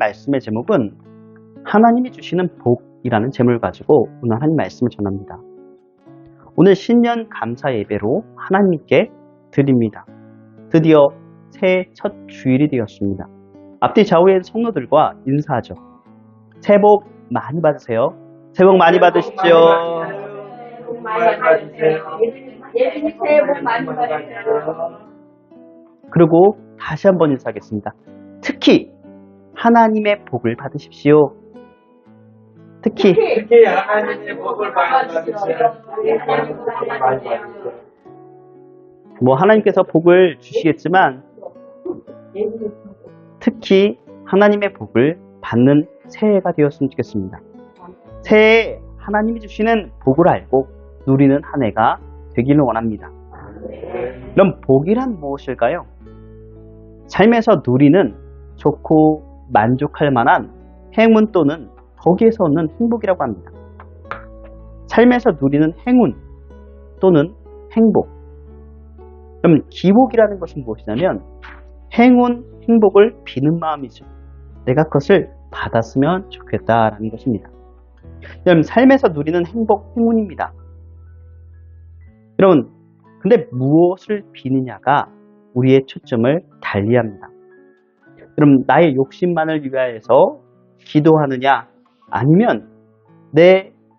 말씀의 제목은 하나님이 주시는 복이라는 제목을 가지고 오늘 하나님 말씀을 전합니다. 오늘 신년 감사 예배로 하나님께 드립니다. 드디어 새해 첫 주일이 되었습니다. 앞뒤 좌우의 성도들과 인사하죠. 새해 복 많이 받으세요. 새해 복 많이 받으십시오. 새해 복 많이 받으세요. 예수님 새해 복 많이 받으세요. 그리고 다시 한번 인사하겠습니다. 특히 하나님의 복을 받으십시오. 특히 하나님의 복을 많이 받으세요. 뭐 하나님께서 복을 주시겠지만 특히 하나님의 복을 받는 새해가 되었으면 좋겠습니다. 새해에 하나님이 주시는 복을 알고 누리는 한 해가 되기를 원합니다. 그럼 복이란 무엇일까요? 삶에서 누리는 좋고 만족할 만한 행운 또는 거기에서 얻는 행복이라고 합니다. 삶에서 누리는 행운 또는 행복. 그럼 기복이라는 것은 무엇이냐면 행운, 행복을 비는 마음이죠. 내가 그것을 받았으면 좋겠다라는 것입니다. 그럼 삶에서 누리는 행복, 행운입니다. 여러분, 근데 무엇을 비느냐가 우리의 초점을 달리합니다. 그럼 나의 욕심만을 위하여서 기도하느냐 아니면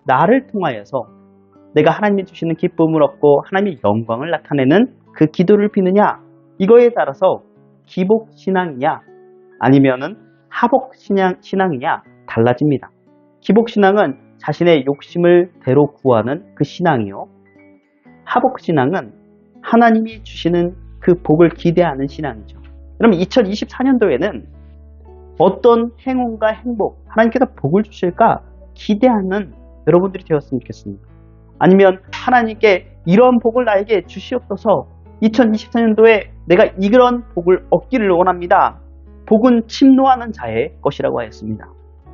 나를 통하여서 내가 하나님이 주시는 기쁨을 얻고 하나님의 영광을 나타내는 그 기도를 비느냐 이거에 따라서 기복신앙이냐 아니면은 하복신앙이냐 달라집니다. 기복신앙은 자신의 욕심을 대로 구하는 그 신앙이요. 하복신앙은 하나님이 주시는 그 복을 기대하는 신앙이죠. 그럼 2024년도에는 어떤 행운과 행복, 하나님께서 복을 주실까 기대하는 여러분들이 되었으면 좋겠습니다. 아니면 하나님께 이런 복을 나에게 주시옵소서 2024년도에 내가 이런 복을 얻기를 원합니다. 복은 침노하는 자의 것이라고 하였습니다.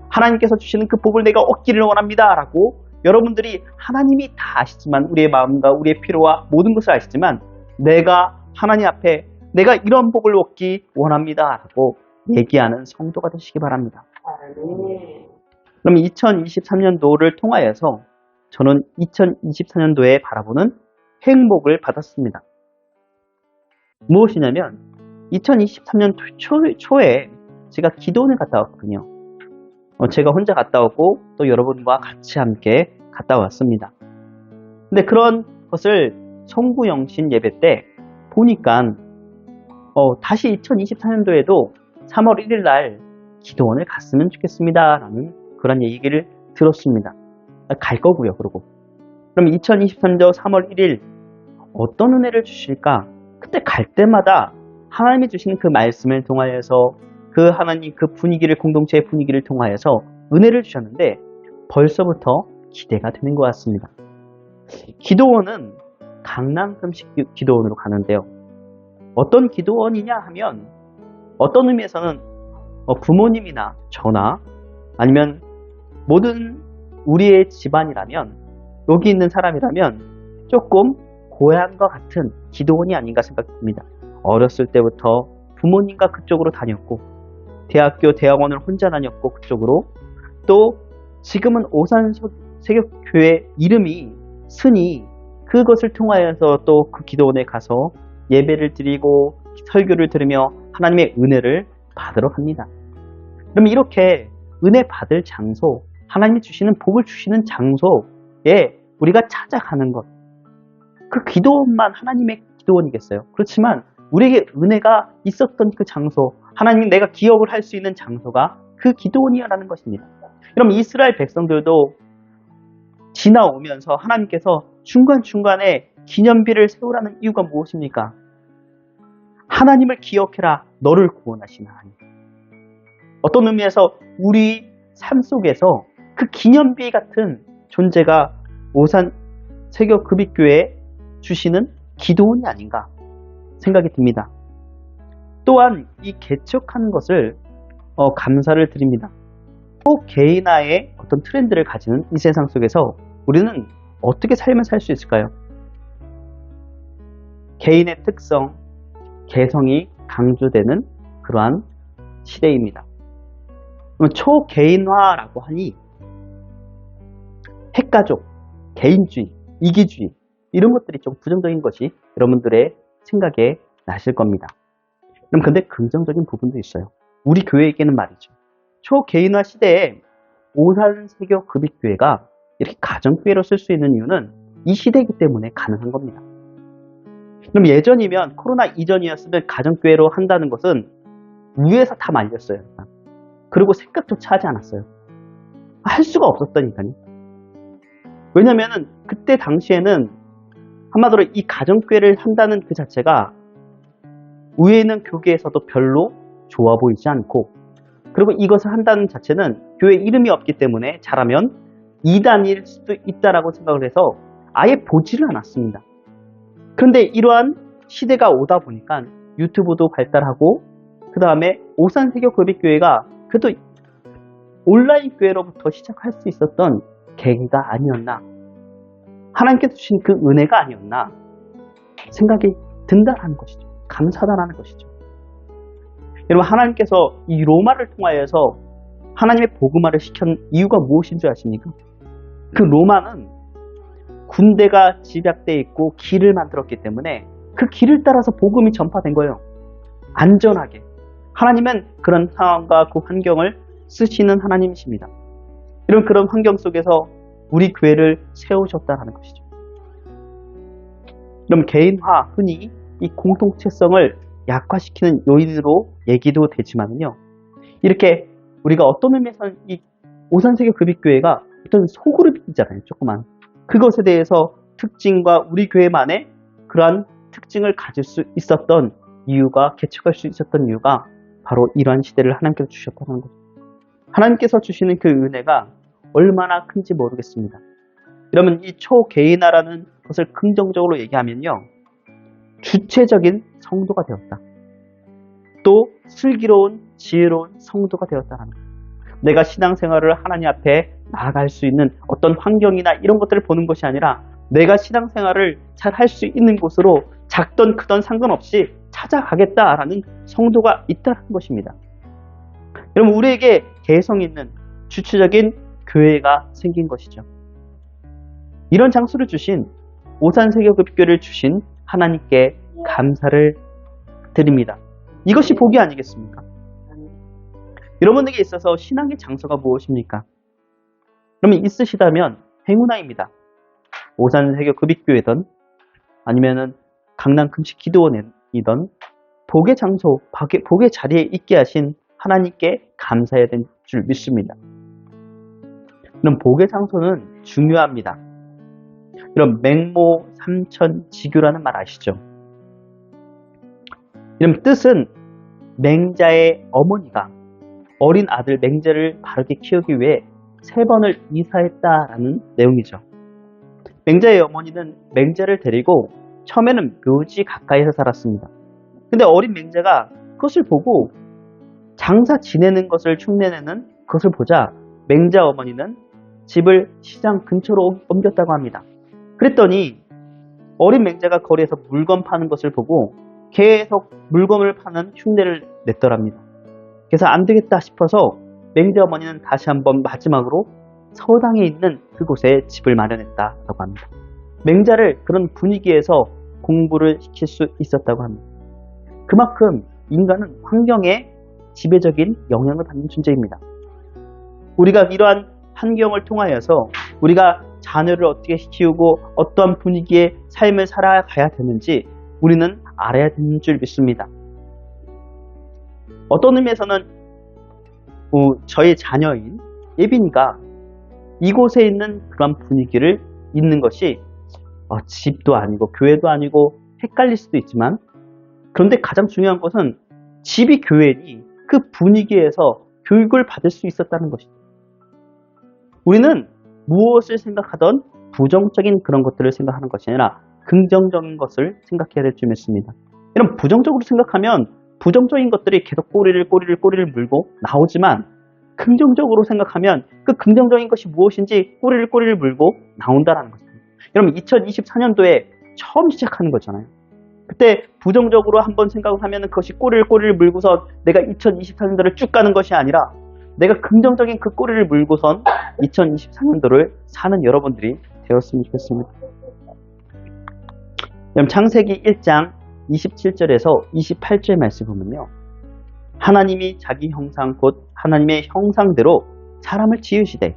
하나님께서 주시는 그 복을 내가 얻기를 원합니다. 라고 여러분들이 하나님이 다 아시지만 우리의 마음과 우리의 필요와 모든 것을 아시지만 내가 하나님 앞에 내가 이런 복을 얻기 원합니다. 라고 얘기하는 성도가 되시기 바랍니다. 그럼 2023년도를 통하여서 저는 2024년도에 바라보는 행복을 받았습니다. 무엇이냐면 2023년 초에 제가 기도원을 갔다 왔거든요. 제가 혼자 갔다 오고 또 여러분과 같이 함께 갔다 왔습니다. 근데 그런 것을 송구영신 예배 때 보니까 다시 2024년도에도 3월 1일 날 기도원을 갔으면 좋겠습니다. 라는 그런 얘기를 들었습니다. 갈 거고요. 그러고 그럼 2023년 3월 1일 어떤 은혜를 주실까? 그때 갈 때마다 하나님이 주시는 그 말씀을 통하여서 그 하나님 그 분위기를 공동체의 분위기를 통하여서 은혜를 주셨는데 벌써부터 기대가 되는 것 같습니다. 기도원은 강남금식 기도원으로 가는데요. 어떤 기도원이냐 하면 어떤 의미에서는 부모님이나 저나 아니면 모든 우리의 집안이라면 여기 있는 사람이라면 조금 고향과 같은 기도원이 아닌가 생각됩니다. 어렸을 때부터 부모님과 그쪽으로 다녔고 대학교, 대학원을 혼자 다녔고 그쪽으로 또 지금은 오산 세격교회 이름이 쓰니 그것을 통하여서 또 그 기도원에 가서 예배를 드리고 설교를 들으며 하나님의 은혜를 받으러 갑니다. 그럼 이렇게 은혜 받을 장소, 하나님이 주시는 복을 주시는 장소에 우리가 찾아가는 것, 그 기도원만 하나님의 기도원이겠어요? 그렇지만 우리에게 은혜가 있었던 그 장소, 하나님 내가 기억을 할 수 있는 장소가 그 기도원이라는 것입니다. 그럼 이스라엘 백성들도 지나오면서 하나님께서 중간중간에 기념비를 세우라는 이유가 무엇입니까? 하나님을 기억해라, 너를 구원하신 하나님. 어떤 의미에서 우리 삶 속에서 그 기념비 같은 존재가 오산 세교급익교회에 주시는 기도원이 아닌가 생각이 듭니다. 또한 이 개척하는 것을 감사를 드립니다. 또 개인화의 어떤 트렌드를 가지는 이 세상 속에서 우리는 어떻게 삶을 살 수 있을까요? 개인의 특성, 개성이 강조되는 그러한 시대입니다. 그러면 초개인화라고 하니 핵가족, 개인주의, 이기주의 이런 것들이 좀 부정적인 것이 여러분들의 생각에 나실 겁니다. 그럼 근데 긍정적인 부분도 있어요. 우리 교회에게는 말이죠. 초개인화 시대에 오산세교 급익교회가 이렇게 가정교회로 쓸 수 있는 이유는 이 시대이기 때문에 가능한 겁니다. 그럼 예전이면 코로나 이전이었으면 가정교회로 한다는 것은 위에서 다 말렸어요. 그리고 생각조차 하지 않았어요. 할 수가 없었다니까요. 왜냐면은 그때 당시에는 한마디로 이 가정교회를 한다는 그 자체가 위에 있는 교계에서도 별로 좋아 보이지 않고, 그리고 이것을 한다는 자체는 교회 이름이 없기 때문에 잘하면 이단일 수도 있다라고 생각을 해서 아예 보지를 않았습니다. 그런데 이러한 시대가 오다 보니까 유튜브도 발달하고 그 다음에 오산세교 급익교회가 그래도 온라인 교회로부터 시작할 수 있었던 계기가 아니었나, 하나님께서 주신 그 은혜가 아니었나 생각이 든다는 것이죠. 감사하다는 것이죠. 여러분, 하나님께서 이 로마를 통하여서 하나님의 복음화를 시킨 이유가 무엇인 줄 아십니까? 그 로마는 군대가 집약되어 있고 길을 만들었기 때문에 그 길을 따라서 복음이 전파된 거예요. 안전하게. 하나님은 그런 상황과 그 환경을 쓰시는 하나님이십니다. 이런 그런 환경 속에서 우리 교회를 세우셨다는 것이죠. 그럼 개인화, 흔히 이 공동체성을 약화시키는 요인으로 얘기도 되지만요. 이렇게 우리가 어떤 의미에서는 이 오산세교 급익교회가 어떤 소그룹이잖아요. 조그만. 그것에 대해서 특징과 우리 교회만의 그러한 특징을 가질 수 있었던 이유가, 개척할 수 있었던 이유가 바로 이러한 시대를 하나님께서 주셨다는 거죠. 하나님께서 주시는 그 은혜가 얼마나 큰지 모르겠습니다. 여러분, 이 초개인화라는 것을 긍정적으로 얘기하면요. 주체적인 성도가 되었다. 또 슬기로운 지혜로운 성도가 되었다는 거예요. 내가 신앙생활을 하나님 앞에 나아갈 수 있는 어떤 환경이나 이런 것들을 보는 것이 아니라 내가 신앙생활을 잘 할 수 있는 곳으로 작던 크던 상관없이 찾아가겠다라는 성도가 있다는 것입니다. 여러분, 우리에게 개성 있는 주체적인 교회가 생긴 것이죠. 이런 장소를 주신 오산세교 급교를 주신 하나님께 감사를 드립니다. 이것이 복이 아니겠습니까? 여러분에게 있어서 신앙의 장소가 무엇입니까? 그러면 있으시다면 행운아입니다. 오산세교 급익교회든 아니면은 강남 금식 기도원이든 복의 장소, 복의 자리에 있게 하신 하나님께 감사해야 될 줄 믿습니다. 그럼 복의 장소는 중요합니다. 이런 맹모 삼천지교라는 말 아시죠? 이런 뜻은 맹자의 어머니가 어린 아들 맹자를 바르게 키우기 위해 3번을 이사했다라는 내용이죠. 맹자의 어머니는 맹자를 데리고 처음에는 묘지 가까이서 살았습니다. 근데 어린 맹자가 그것을 보고 장사 지내는 것을 흉내내는 그것을 보자 맹자 어머니는 집을 시장 근처로 옮겼다고 합니다. 그랬더니 어린 맹자가 거리에서 물건 파는 것을 보고 계속 물건을 파는 흉내를 냈더랍니다. 그래서 안 되겠다 싶어서 맹자 어머니는 다시 한번 마지막으로 서당에 있는 그곳에 집을 마련했다고 합니다. 맹자를 그런 분위기에서 공부를 시킬 수 있었다고 합니다. 그만큼 인간은 환경에 지배적인 영향을 받는 존재입니다. 우리가 이러한 환경을 통하여서 우리가 자녀를 어떻게 키우고 어떠한 분위기의 삶을 살아가야 되는지 우리는 알아야 되는 줄 믿습니다. 어떤 의미에서는 저의 자녀인 예빈이가 이곳에 있는 그런 분위기를 있는 것이 집도 아니고 교회도 아니고 헷갈릴 수도 있지만, 그런데 가장 중요한 것은 집이 교회니 그 분위기에서 교육을 받을 수 있었다는 것이죠. 우리는 무엇을 생각하던 부정적인 그런 것들을 생각하는 것이 아니라 긍정적인 것을 생각해야 될 줄 믿습니다. 이런 부정적으로 생각하면 부정적인 것들이 계속 꼬리를 물고 나오지만, 긍정적으로 생각하면 그 긍정적인 것이 무엇인지 꼬리를 물고 나온다는 것입니다. 여러분, 2024년도에 처음 시작하는 거잖아요. 그때 부정적으로 한번 생각을 하면 그것이 꼬리를 물고서 내가 2024년도를 쭉 가는 것이 아니라 내가 긍정적인 그 꼬리를 물고선 2024년도를 사는 여러분들이 되었으면 좋겠습니다. 그럼 창세기 1장 27절에서 28절 말씀 보면요. 하나님이 자기 형상 곧 하나님의 형상대로 사람을 지으시되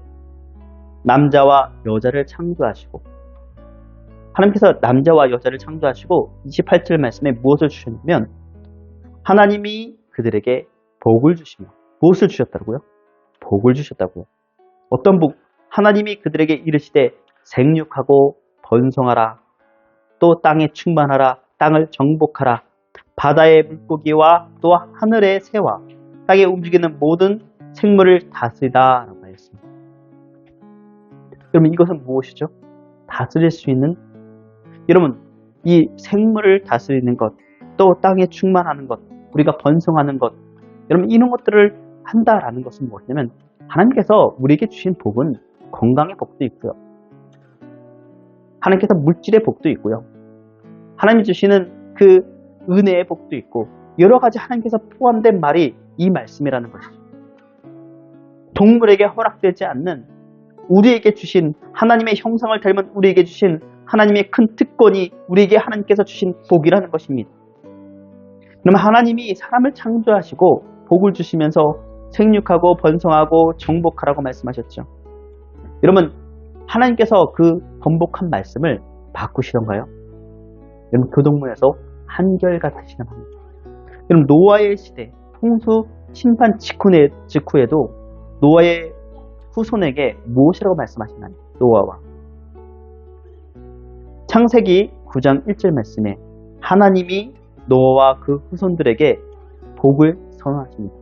남자와 여자를 창조하시고, 하나님께서 남자와 여자를 창조하시고 28절 말씀에 무엇을 주셨냐면 하나님이 그들에게 복을 주시며, 무엇을 주셨다고요? 복을 주셨다고요. 어떤 복? 하나님이 그들에게 이르시되 생육하고 번성하라, 또 땅에 충만하라, 땅을 정복하라, 바다의 물고기와 또 하늘의 새와 땅에 움직이는 모든 생물을 다스리다 라고 하였습니다. 여러분, 이것은 무엇이죠? 다스릴 수 있는, 여러분, 이 생물을 다스리는 것, 또 땅에 충만하는 것, 우리가 번성하는 것, 여러분, 이런 것들을 한다라는 것은 무엇이냐면 하나님께서 우리에게 주신 복은 건강의 복도 있고요, 하나님께서 물질의 복도 있고요, 하나님이 주시는 그 은혜의 복도 있고, 여러 가지 하나님께서 포함된 말이 이 말씀이라는 것이죠. 동물에게 허락되지 않는, 우리에게 주신, 하나님의 형상을 닮은 우리에게 주신 하나님의 큰 특권이 우리에게 하나님께서 주신 복이라는 것입니다. 그러면 하나님이 사람을 창조하시고 복을 주시면서 생육하고 번성하고 정복하라고 말씀하셨죠. 여러분, 하나님께서 그 번복한 말씀을 바꾸시던가요? 여러분, 교동문에서 한결같으시단 말입니다. 여러분, 노아의 시대, 홍수 심판 직후에도 노아의 후손에게 무엇이라고 말씀하시나요? 노아와 창세기 9장 1절 말씀에 하나님이 노아와 그 후손들에게 복을 선언하십니다.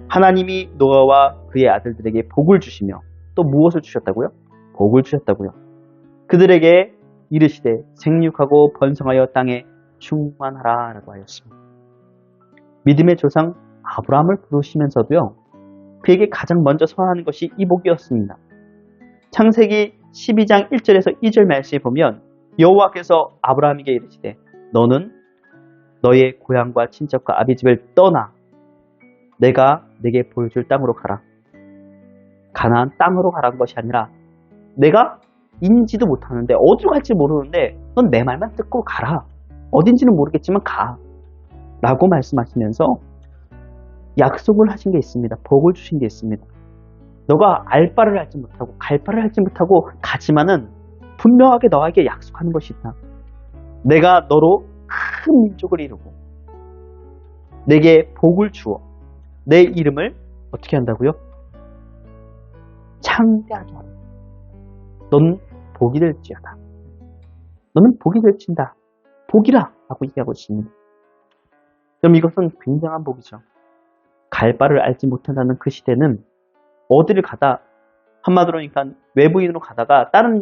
하나님이 노아와 그의 아들들에게 복을 주시며 또 무엇을 주셨다고요? 복을 주셨다고요. 그들에게 이르시되 생육하고 번성하여 땅에 충만하라 라고 하였습니다. 믿음의 조상 아브라함을 부르시면서도요, 그에게 가장 먼저 선언하는 것이 이 복이었습니다. 창세기 12장 1절에서 2절 말씀에 보면 여호와께서 아브라함에게 이르시되 너는 너의 고향과 친척과 아비집을 떠나 내가 내게 보여줄 땅으로 가라. 가나안 땅으로 가라는 것이 아니라 내가 인지도 못하는데, 어디로 갈지 모르는데 넌 내 말만 듣고 가라. 어딘지는 모르겠지만 가 라고 말씀하시면서 약속을 하신 게 있습니다. 복을 주신 게 있습니다. 너가 알 바를 알지 못하고 갈 바를 알지 못하고 가지만은 분명하게 너에게 약속하는 것이 있다. 내가 너로 큰 민족을 이루고 내게 복을 주어 내 이름을 어떻게 한다고요? 창대하게 하라. 너는 복이 될지어다. 너는 복이 될진다. 복이라 라고 얘기하고 있습니다. 그럼 이것은 굉장한 복이죠. 갈 바를 알지 못한다는 그 시대는 어디를 가다, 한마디로 하니까 외부인으로 가다가 다른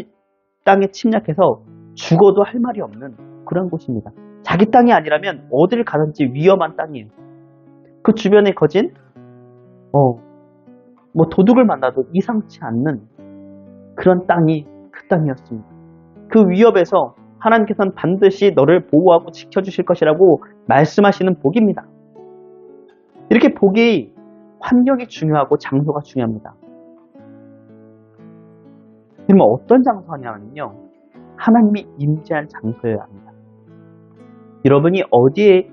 땅에 침략해서 죽어도 할 말이 없는 그런 곳입니다. 자기 땅이 아니라면 어디를 가든지 위험한 땅이에요. 그 주변에 거진 도둑을 만나도 이상치 않는 그런 땅이 그 땅이었습니다. 그 위협에서 하나님께서는 반드시 너를 보호하고 지켜주실 것이라고 말씀하시는 복입니다. 이렇게 복이, 환경이 중요하고 장소가 중요합니다. 그러면 어떤 장소냐면요, 하나님이 임재한 장소여야 합니다. 여러분이 어디에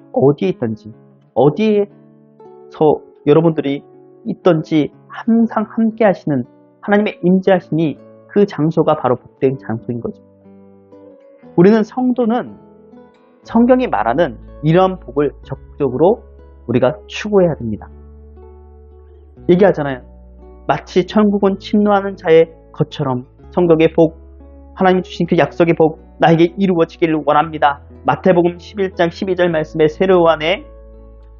있든지, 어디에서 여러분들이 있든지 항상 함께 하시는 하나님의 임재하시니 그 장소가 바로 복된 장소인 거죠. 우리는 성도는 성경이 말하는 이러한 복을 적극적으로 우리가 추구해야 됩니다. 얘기하잖아요. 마치 천국은 침노하는 자의 것처럼 성경의 복, 하나님이 주신 그 약속의 복 나에게 이루어지기를 원합니다. 마태복음 11장 12절 말씀의 세례요한의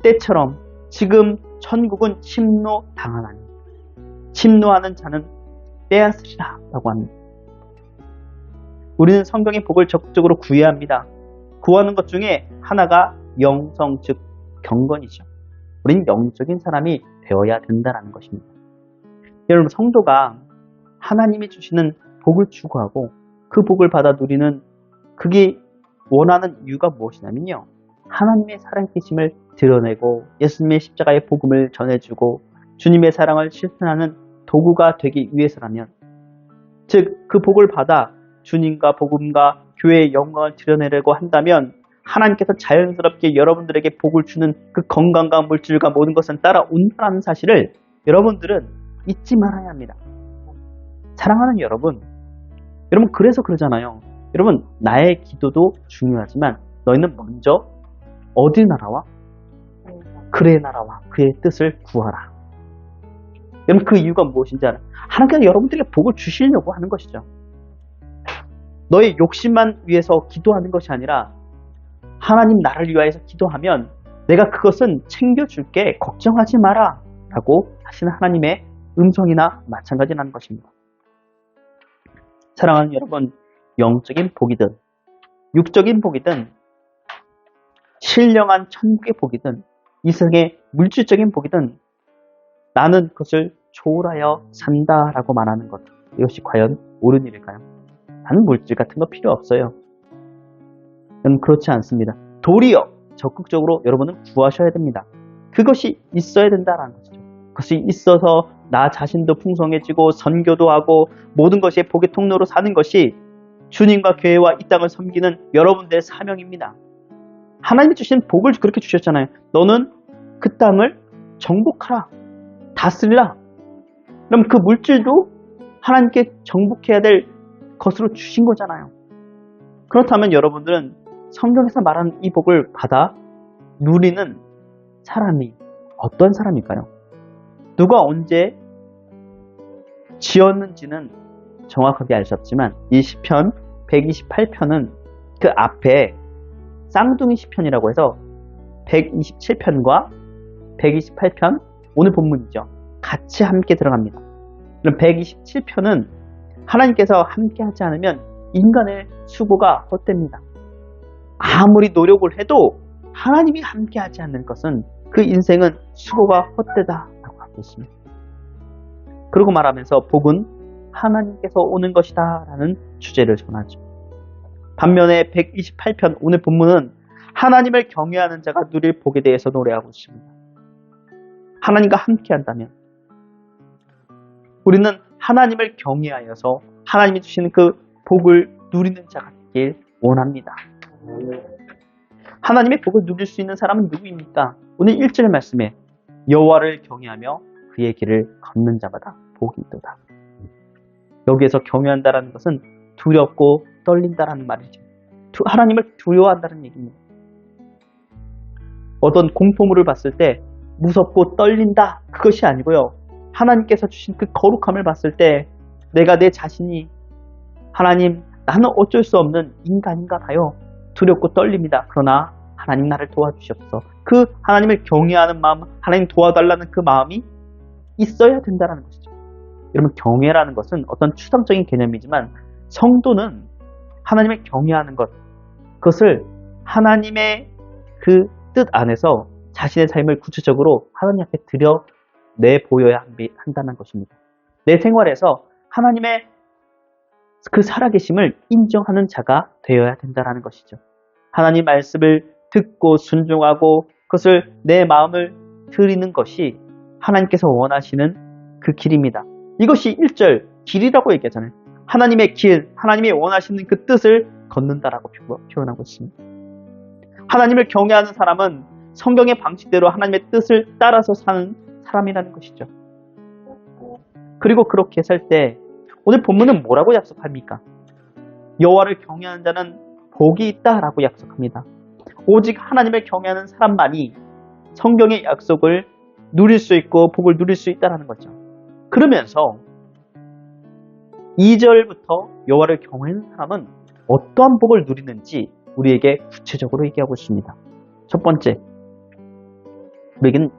때처럼 지금 천국은 침노당하나니 침노하는 자는 빼앗으리라 라고 합니다. 우리는 성경의 복을 적극적으로 구해야 합니다. 구하는 것 중에 하나가 영성, 즉 경건이죠. 우린 영적인 사람이 되어야 된다는 것입니다. 여러분, 성도가 하나님이 주시는 복을 추구하고 그 복을 받아 누리는, 그게 원하는 이유가 무엇이냐면요, 하나님의 살아계심을 드러내고 예수님의 십자가의 복음을 전해주고 주님의 사랑을 실천하는 도구가 되기 위해서라면, 즉 그 복을 받아 주님과 복음과 교회의 영광을 드러내려고 한다면 하나님께서 자연스럽게 여러분들에게 복을 주는 그 건강과 물질과 모든 것은 따라온다는 사실을 여러분들은 잊지 말아야 합니다. 사랑하는 여러분 그래서 그러잖아요. 여러분, 나의 기도도 중요하지만 너희는 먼저 어디 나라와? 그의 나라와 그의 뜻을 구하라. 여러분, 그 이유가 무엇인지 알아요? 하나님께서 여러분들에게 복을 주시려고 하는 것이죠. 너의 욕심만 위해서 기도하는 것이 아니라 하나님 나라를 위하여서 기도하면 내가 그것은 챙겨줄게, 걱정하지 마라 라고 하시는 하나님의 음성이나 마찬가지라는 것입니다. 사랑하는 여러분, 영적인 복이든 육적인 복이든 신령한 천국의 복이든 이 세상의 물질적인 복이든 나는 그것을 초월하여 산다라고 말하는 것, 이것이 과연 옳은 일일까요? 나는 물질 같은 거 필요 없어요. 그렇지 않습니다. 도리어 적극적으로 여러분은 구하셔야 됩니다. 그것이 있어야 된다는 것이죠. 그것이 있어서 나 자신도 풍성해지고 선교도 하고 모든 것이 복의 통로로 사는 것이 주님과 교회와 이 땅을 섬기는 여러분들의 사명입니다. 하나님이 주신 복을 그렇게 주셨잖아요. 너는 그 땅을 정복하라, 다스리라. 그럼 그 물질도 하나님께 정복해야 될 것으로 주신 거잖아요. 그렇다면 여러분들은 성경에서 말하는 이 복을 받아 누리는 사람이 어떤 사람일까요? 누가 언제 지었는지는 정확하게 알 수 없지만 이 시편 128편은 그 앞에 쌍둥이 시편이라고 해서 127편과 128편, 오늘 본문이죠, 같이 함께 들어갑니다. 그럼 127편은 하나님께서 함께 하지 않으면 인간의 수고가 헛됩니다. 아무리 노력을 해도 하나님이 함께 하지 않는 것은 그 인생은 수고가 헛되다라고 하고 있습니다. 그러고 말하면서 복은 하나님께서 오는 것이다 라는 주제를 전하죠. 반면에 128편 오늘 본문은 하나님을 경외하는 자가 누릴 복에 대해서 노래하고 있습니다. 하나님과 함께 한다면 우리는 하나님을 경외하여서 하나님이 주시는 그 복을 누리는 자가 되길 원합니다. 하나님의 복을 누릴 수 있는 사람은 누구입니까? 오늘 1절 말씀에 여호와를 경외하며 그의 길을 걷는 자마다 복이 있도다. 여기에서 경외한다라는 것은 두렵고 떨린다라는 말이죠. 하나님을 두려워한다는 얘기입니다. 어떤 공포물을 봤을 때 무섭고 떨린다, 그것이 아니고요. 하나님께서 주신 그 거룩함을 봤을 때 내가 내 자신이 하나님, 나는 어쩔 수 없는 인간인가 봐요. 두렵고 떨립니다. 그러나 하나님 나를 도와주시옵소서. 그 하나님을 경외하는 마음, 하나님 도와달라는 그 마음이 있어야 된다는 것이죠. 여러분, 경외라는 것은 어떤 추상적인 개념이지만 성도는 하나님을 경외하는 것, 그것을 하나님의 그 뜻 안에서 자신의 삶을 구체적으로 하나님 앞에 내보여야 한다는 것입니다. 내 생활에서 하나님의 그 살아계심을 인정하는 자가 되어야 된다는 것이죠. 하나님 말씀을 듣고 순종하고 그것을 내 마음을 드리는 것이 하나님께서 원하시는 그 길입니다. 이것이 1절 길이라고 얘기하잖아요. 하나님의 길, 하나님이 원하시는 그 뜻을 걷는다라고 표현하고 있습니다. 하나님을 경외하는 사람은 성경의 방식대로 하나님의 뜻을 따라서 사는 사람이라는 것이죠. 그리고 그렇게 살 때 오늘 본문은 뭐라고 약속합니까? 여호와를 경외하는 자는 복이 있다라고 약속합니다. 오직 하나님을 경외하는 사람만이 성경의 약속을 누릴 수 있고 복을 누릴 수 있다는 거죠. 그러면서 2절부터 여호와를 경외하는 사람은 어떠한 복을 누리는지 우리에게 구체적으로 얘기하고 있습니다. 첫 번째, 우리에게는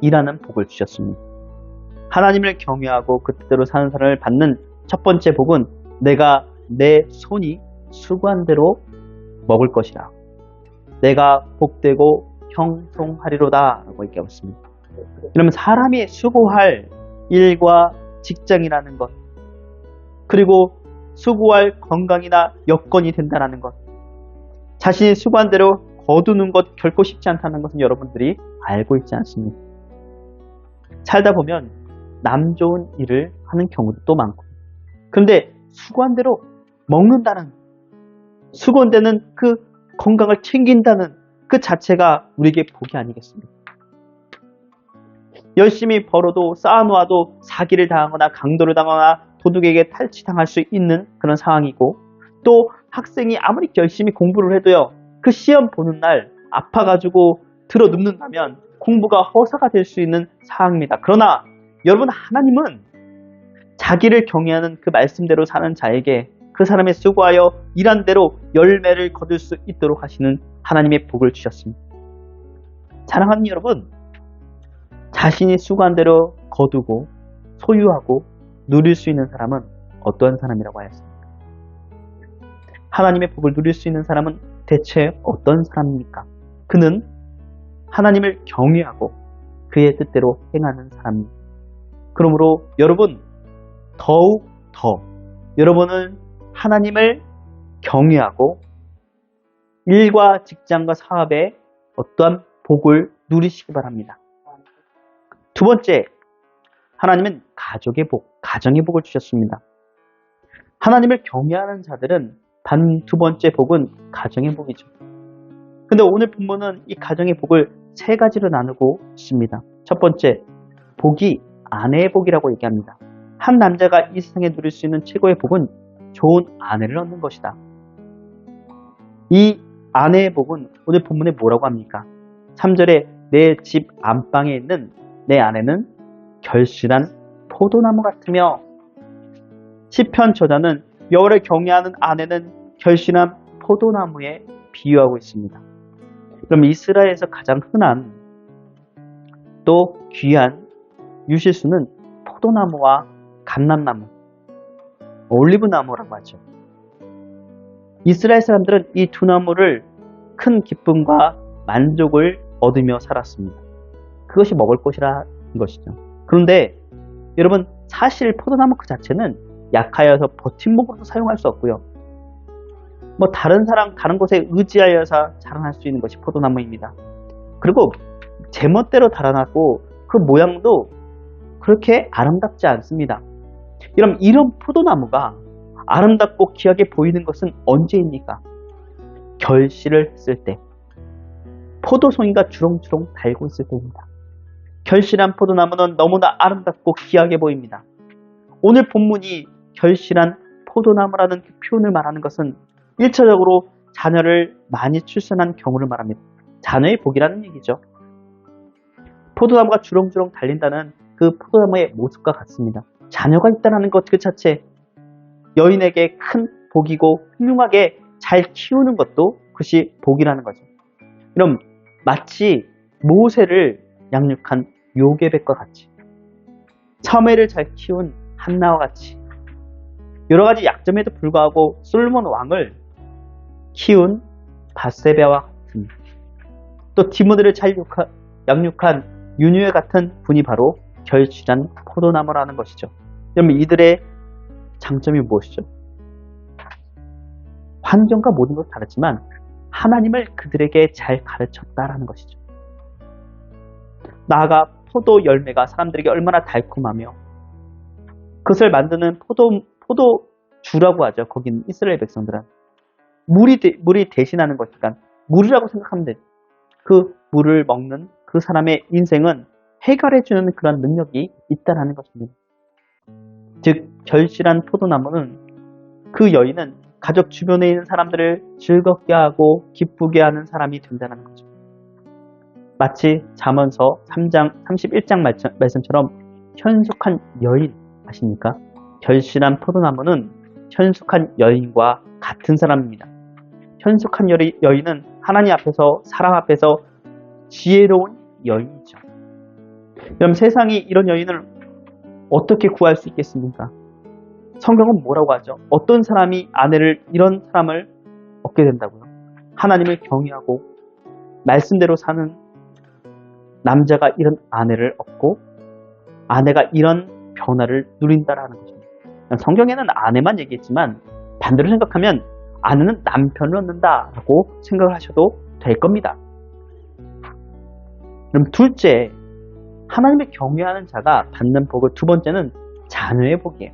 일하는 복을 주셨습니다. 하나님을 경외하고 그 뜻대로 사는 사람을 받는 첫 번째 복은 내가 내 손이 수고한 대로 먹을 것이라. 내가 복되고 형통하리로다 라고 얘기하고 있습니다. 그러면 사람이 수고할 일과 직장이라는 것, 그리고 수고할 건강이나 여건이 된다는 것, 자신이 수고한 대로 거두는 것 결코 쉽지 않다는 것은 여러분들이 알고 있지 않습니까? 살다 보면 남 좋은 일을 하는 경우도 또 많고, 그런데 수고한 대로 먹는다는, 수고한다는 그 건강을 챙긴다는 그 자체가 우리에게 복이 아니겠습니까? 열심히 벌어도 쌓아놓아도 사기를 당하거나 강도를 당하거나 도둑에게 탈취당할 수 있는 그런 상황이고, 또 학생이 아무리 열심히 공부를 해도요, 그 시험 보는 날 아파가지고 들어 눕는다면 공부가 허사가 될 수 있는 상황입니다. 그러나 여러분, 하나님은 자기를 경외하는 그 말씀대로 사는 자에게 그 사람의 수고하여 일한 대로 열매를 거둘 수 있도록 하시는 하나님의 복을 주셨습니다. 사랑하는 여러분, 자신이 수고한 대로 거두고 소유하고 누릴 수 있는 사람은 어떠한 사람이라고 하였습니까? 하나님의 복을 누릴 수 있는 사람은 대체 어떤 사람입니까? 그는 하나님을 경외하고 그의 뜻대로 행하는 사람입니다. 그러므로 여러분, 더욱 더 여러분은 하나님을 경외하고 일과 직장과 사업에 어떠한 복을 누리시기 바랍니다. 두 번째, 하나님은 가족의 복, 가정의 복을 주셨습니다. 하나님을 경외하는 자들은 단 두 번째 복은 가정의 복이죠. 근데 오늘 본문은 이 가정의 복을 세 가지로 나누고 있습니다. 첫 번째, 복이 아내의 복이라고 얘기합니다. 한 남자가 이 세상에 누릴 수 있는 최고의 복은 좋은 아내를 얻는 것이다. 이 아내의 복은 오늘 본문에 뭐라고 합니까? 3절에 내 집 안방에 있는 내 아내는 결실한 포도나무 같으며, 시편 저자는 여호와를 경외하는 아내는 결실한 포도나무에 비유하고 있습니다. 그럼 이스라엘에서 가장 흔한 또 귀한 유실수는 포도나무와 감람나무, 올리브나무라고 하죠. 이스라엘 사람들은 이 두 나무를 큰 기쁨과 만족을 얻으며 살았습니다. 그것이 먹을 것이라는 것이죠. 그런데 여러분, 사실 포도나무 그 자체는 약하여서 버팀목으로도 사용할 수 없고요. 다른 곳에 의지하여서 자라날 수 있는 것이 포도나무입니다. 그리고 제멋대로 자라나고 그 모양도 그렇게 아름답지 않습니다. 여러분, 이런 포도나무가 아름답고 귀하게 보이는 것은 언제입니까? 결실을 했을 때, 포도송이가 주렁주렁 달고 있을 때입니다. 결실한 포도나무는 너무나 아름답고 귀하게 보입니다. 오늘 본문이 결실한 포도나무라는 그 표현을 말하는 것은 1차적으로 자녀를 많이 출산한 경우를 말합니다. 자녀의 복이라는 얘기죠. 포도나무가 주렁주렁 달린다는 그 포도나무의 모습과 같습니다. 자녀가 있다는 것 그 자체, 여인에게 큰 복이고 훌륭하게 잘 키우는 것도 그것이 복이라는 거죠. 그럼 마치 모세를 양육한 요게벳과 같이, 처메를 잘 키운 한나와 같이, 여러 가지 약점에도 불구하고 솔로몬 왕을 키운 밧세바와 같은, 또 디모데를 잘 양육한 윤유에 같은 분이 바로 결실한 포도나무라는 것이죠. 그러면 이들의 장점이 무엇이죠? 환경과 모든 것이 다르지만 하나님을 그들에게 잘 가르쳤다라는 것이죠. 나아가 포도 열매가 사람들에게 얼마나 달콤하며 그것을 만드는 포도주라고 하죠. 거긴 이스라엘 백성들은 물이 대신하는 것이니까 물이라고 생각하면 돼요. 그 물을 먹는 그 사람의 인생은 해결해주는 그런 능력이 있다는 것입니다. 즉, 결실한 포도나무는, 그 여인은 가족 주변에 있는 사람들을 즐겁게 하고 기쁘게 하는 사람이 된다는 거죠. 마치 잠언서 3장 31장 말씀처럼 현숙한 여인 아십니까? 결실한 포도나무는 현숙한 여인과 같은 사람입니다. 현숙한 여인은 하나님 앞에서, 사람 앞에서 지혜로운 여인이죠. 그럼 세상이 이런 여인을 어떻게 구할 수 있겠습니까? 성경은 뭐라고 하죠? 어떤 사람이 이런 사람을 얻게 된다고요? 하나님을 경외하고 말씀대로 사는 남자가 이런 아내를 얻고 아내가 이런 변화를 누린다라는 거죠. 성경에는 아내만 얘기했지만 반대로 생각하면 아내는 남편을 얻는다라고 생각을 하셔도 될 겁니다. 그럼 둘째, 하나님을 경외하는 자가 받는 복을 두 번째는 자녀의 복이에요.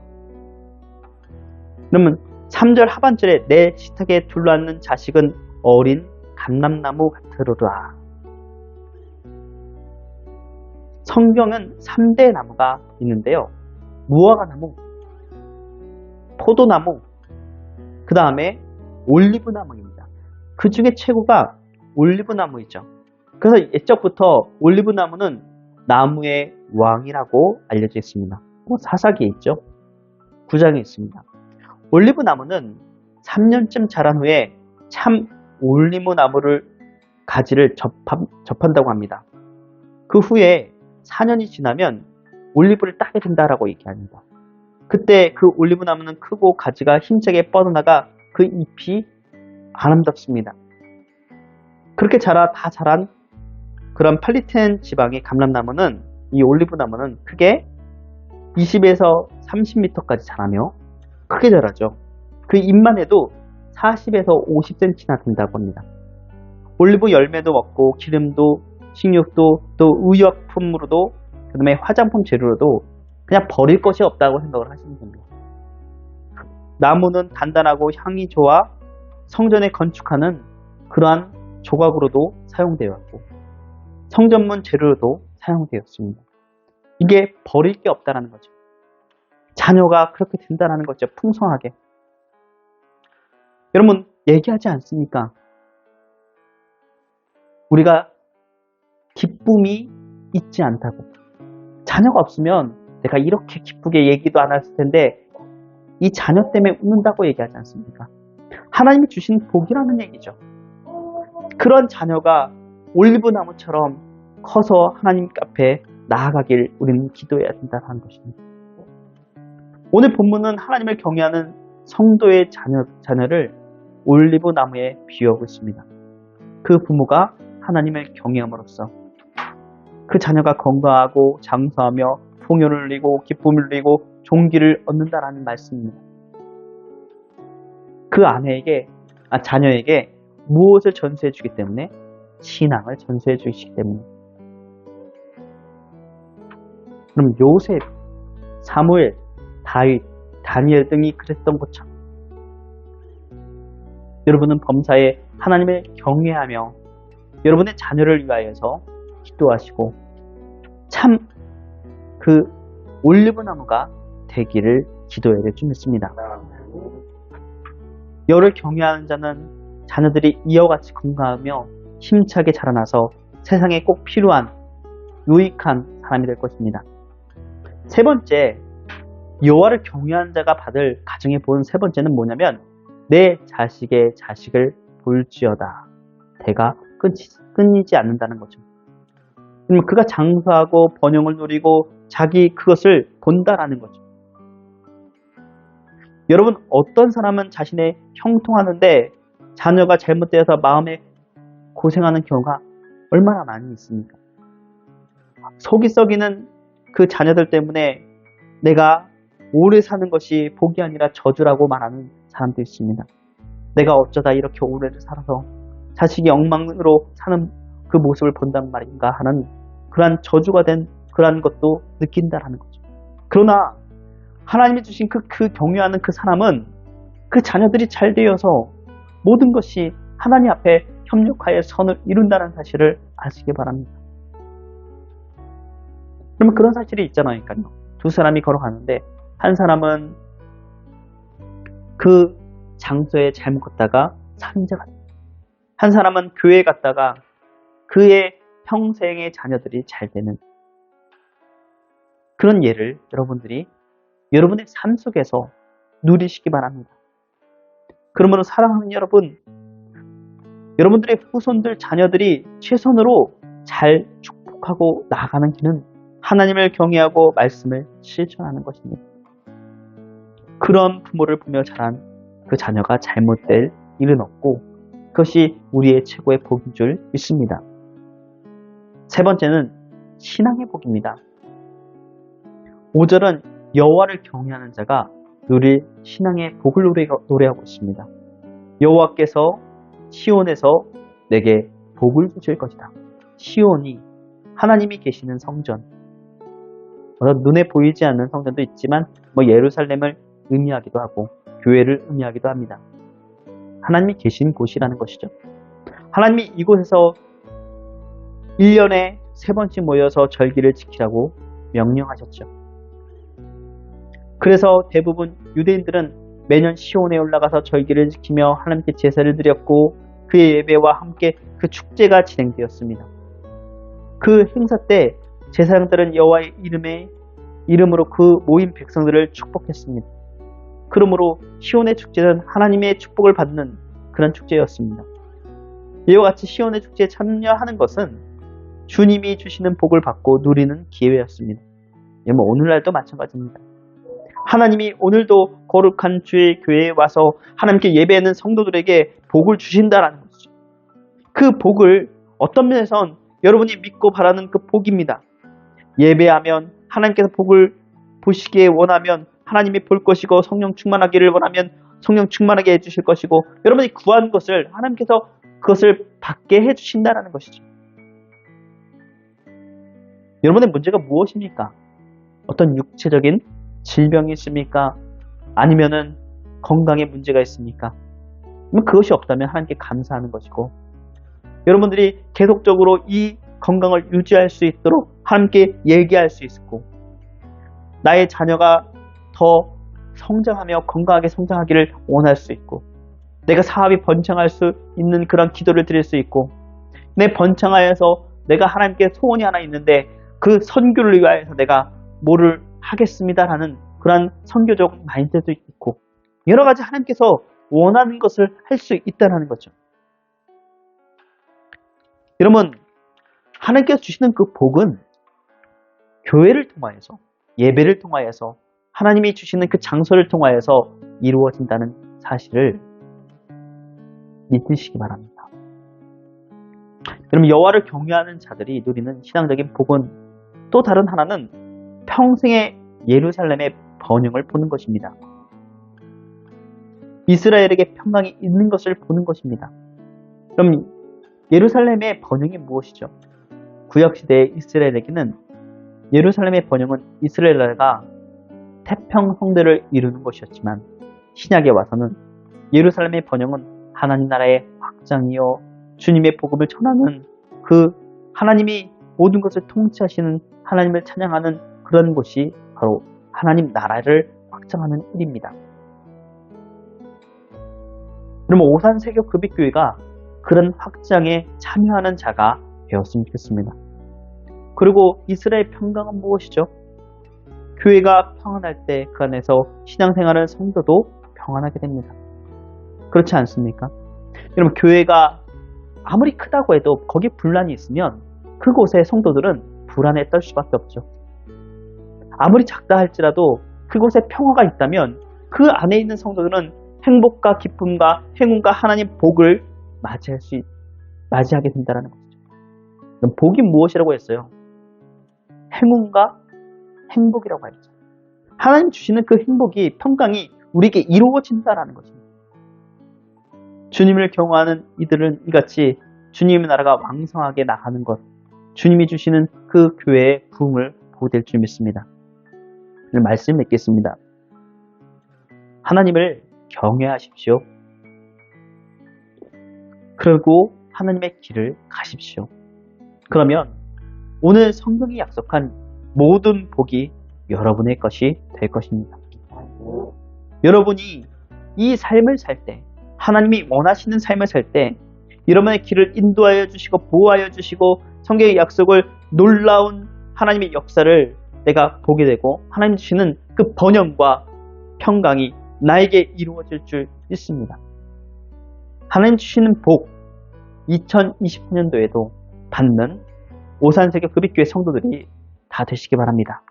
그러면 3절 하반절에 내 식탁에 둘러앉는 자식은 어린 감람나무 같으리라. 성경은 3대 나무가 있는데요. 무화과나무, 포도나무, 그 다음에 올리브나무입니다. 그 중에 최고가 올리브나무이죠. 그래서 옛적부터 올리브나무는 나무의 왕이라고 알려져 있습니다. 사사기에 있죠. 9장에 있습니다. 올리브나무는 3년쯤 자란 후에 참 올리브나무를 가지를 접한다고 합니다. 그 후에 4년이 지나면 올리브를 따게 된다라고 얘기합니다. 그때 그 올리브나무는 크고 가지가 힘차게 뻗어나가 그 잎이 아름답습니다. 그렇게 다 자란 그런 팔리텐 지방의 감람나무는, 이 올리브나무는 크게 20에서 30m까지 자라며 크게 자라죠. 그 잎만 해도 40에서 50cm나 된다고 합니다. 올리브 열매도 먹고 기름도 식육도 또 의약품으로도 그 다음에 화장품 재료로도 그냥 버릴 것이 없다고 생각을 하시면 됩니다. 나무는 단단하고 향이 좋아 성전에 건축하는 그러한 조각으로도 사용되었고 성전문 재료로도 사용되었습니다. 이게 버릴 게 없다는 거죠. 자녀가 그렇게 된다는 거죠. 풍성하게. 여러분 얘기하지 않습니까? 우리가 기쁨이 있지 않다고. 자녀가 없으면 내가 이렇게 기쁘게 얘기도 안 했을 텐데 이 자녀 때문에 웃는다고 얘기하지 않습니까? 하나님이 주신 복이라는 얘기죠. 그런 자녀가 올리브나무처럼 커서 하나님 앞에 나아가길 우리는 기도해야 된다는 것입니다. 오늘 본문은 하나님을 경외하는 성도의 자녀를 올리브나무에 비유하고 있습니다. 그 부모가 하나님을 경외함으로써 그 자녀가 건강하고 장수하며 풍요를 누리고 기쁨을 누리고 존귀를 얻는다라는 말씀입니다. 그 자녀에게 무엇을 전수해 주기 때문에? 신앙을 전수해 주시기 때문에. 그럼 요셉, 사무엘, 다윗, 다니엘 등이 그랬던 것처럼 여러분은 범사에 하나님을 경외하며 여러분의 자녀를 위하여서 기도하시고 참 그 올리브나무가 되기를 기도해야 될 줄 믿습니다. 여를 경외하는 자는 자녀들이 이와 같이 건강하며 힘차게 자라나서 세상에 꼭 필요한 유익한 사람이 될 것입니다. 세 번째, 여호와를 경외하는 자가 받을 가정의 복은 세 번째는 뭐냐면 내 자식의 자식을 볼지어다. 대가 끊이지 않는다는 거죠. 그러면 그가 장수하고 번영을 누리고 자기 그것을 본다라는 거죠. 여러분 어떤 사람은 자신의 형통하는데 자녀가 잘못되어서 마음에 고생하는 경우가 얼마나 많이 있습니까? 속이 썩이는 그 자녀들 때문에 내가 오래 사는 것이 복이 아니라 저주라고 말하는 사람도 있습니다. 내가 어쩌다 이렇게 오래를 살아서 자식이 엉망으로 사는 그 모습을 본단 말인가 하는 그러한 저주가 된 그러한 것도 느낀다라는 거죠. 그러나 하나님이 주신 그 경외하는 그 사람은 그 자녀들이 잘 되어서 모든 것이 하나님 앞에 협력하여 선을 이룬다는 사실을 아시기 바랍니다. 그러면 그런 사실이 있잖아요. 두 사람이 걸어가는데 한 사람은 그 장소에 잘못 갔다가 산자가 됩니다. 한 사람은 교회에 갔다가 그의 평생의 자녀들이 잘 되는 그런 예를 여러분들이 여러분의 삶 속에서 누리시기 바랍니다. 그러므로 사랑하는 여러분, 여러분들의 후손들, 자녀들이 최선으로 잘 축복하고 나아가는 길은 하나님을 경외하고 말씀을 실천하는 것입니다. 그런 부모를 보며 자란 그 자녀가 잘못될 일은 없고 그것이 우리의 최고의 복인 줄 믿습니다. 세 번째는 신앙의 복입니다. 5절은 여호와를 경외하는 자가 누릴 신앙의 복을 노래하고 있습니다. 여호와께서 시온에서 내게 복을 주실 것이다. 시온이 하나님이 계시는 성전, 눈에 보이지 않는 성전도 있지만 예루살렘을 의미하기도 하고 교회를 의미하기도 합니다. 하나님이 계신 곳이라는 것이죠. 하나님이 이곳에서 1년에 3번씩 모여서 절기를 지키라고 명령하셨죠. 그래서 대부분 유대인들은 매년 시온에 올라가서 절기를 지키며 하나님께 제사를 드렸고 그의 예배와 함께 그 축제가 진행되었습니다. 그 행사 때 제사장들은 여호와의 이름으로 그 모인 백성들을 축복했습니다. 그러므로 시온의 축제는 하나님의 축복을 받는 그런 축제였습니다. 이와 같이 시온의 축제에 참여하는 것은 주님이 주시는 복을 받고 누리는 기회였습니다. 오늘날도 마찬가지입니다. 하나님이 오늘도 거룩한 주의 교회에 와서 하나님께 예배하는 성도들에게 복을 주신다라는 것이죠. 그 복을 어떤 면에선 여러분이 믿고 바라는 그 복입니다. 예배하면 하나님께서 복을 보시기에 원하면 하나님이 볼 것이고 성령 충만하기를 원하면 성령 충만하게 해주실 것이고 여러분이 구한 것을 하나님께서 그것을 받게 해주신다는 것이죠. 여러분의 문제가 무엇입니까? 어떤 육체적인 질병이 있습니까? 아니면은 건강에 문제가 있습니까? 그것이 없다면 하나님께 감사하는 것이고 여러분들이 계속적으로 이 건강을 유지할 수 있도록 함께 얘기할 수 있고 나의 자녀가 더 성장하며 건강하게 성장하기를 원할 수 있고 내가 사업이 번창할 수 있는 그런 기도를 드릴 수 있고 내 번창하여서 내가 하나님께 소원이 하나 있는데 그 선교를 위하여서 내가 뭐를 하겠습니다라는 그런 선교적 마인드도 있고 여러 가지 하나님께서 원하는 것을 할 수 있다는 거죠. 여러분 하나님께서 주시는 그 복은 교회를 통하여서 예배를 통하여서 하나님이 주시는 그 장소를 통하여서 이루어진다는 사실을 믿으시기 바랍니다. 여러분 여호와를 경외하는 자들이 누리는 신앙적인 복은 또 다른 하나는 평생의 예루살렘의 번영을 보는 것입니다. 이스라엘에게 평강이 있는 것을 보는 것입니다. 그럼 예루살렘의 번영이 무엇이죠? 구약시대의 이스라엘에게는 예루살렘의 번영은 이스라엘 나라가 태평성대를 이루는 것이었지만 신약에 와서는 예루살렘의 번영은 하나님 나라의 확장이요 주님의 복음을 전하는 그 하나님이 모든 것을 통치하시는 하나님을 찬양하는 그런 곳이 바로 하나님 나라를 확장하는 일입니다. 그러면 오산세교 금익교회가 그런 확장에 참여하는 자가 되었으면 좋겠습니다. 그리고 이스라엘 평강은 무엇이죠? 교회가 평안할 때 그 안에서 신앙생활하는 성도도 평안하게 됩니다. 그렇지 않습니까? 여러분 교회가 아무리 크다고 해도 거기 분란이 있으면 그곳의 성도들은 불안에 떨 수밖에 없죠. 아무리 작다 할지라도 그곳에 평화가 있다면 그 안에 있는 성도들은 행복과 기쁨과 행운과 하나님 복을 맞이하게 된다는 것이죠. 그럼 복이 무엇이라고 했어요? 행운과 행복이라고 했죠. 하나님 주시는 그 행복이 평강이 우리에게 이루어진다는 것입니다. 주님을 경외하는 이들은 이같이 주님의 나라가 왕성하게 나가는 것, 주님이 주시는 그 교회의 부흥을 보게 될 줄 믿습니다. 말씀 맺겠습니다. 하나님을 경외하십시오. 그리고 하나님의 길을 가십시오. 그러면 오늘 성경이 약속한 모든 복이 여러분의 것이 될 것입니다. 여러분이 이 삶을 살 때, 하나님이 원하시는 삶을 살 때 여러분의 길을 인도하여 주시고 보호하여 주시고 성경의 약속을 놀라운 하나님의 역사를 내가 보게 되고 하나님 주시는 그 번영과 평강이 나에게 이루어질 줄 믿습니다. 하나님 주시는 복 2020년도에도 받는 오산세교 금익교회 성도들이 다 되시기 바랍니다.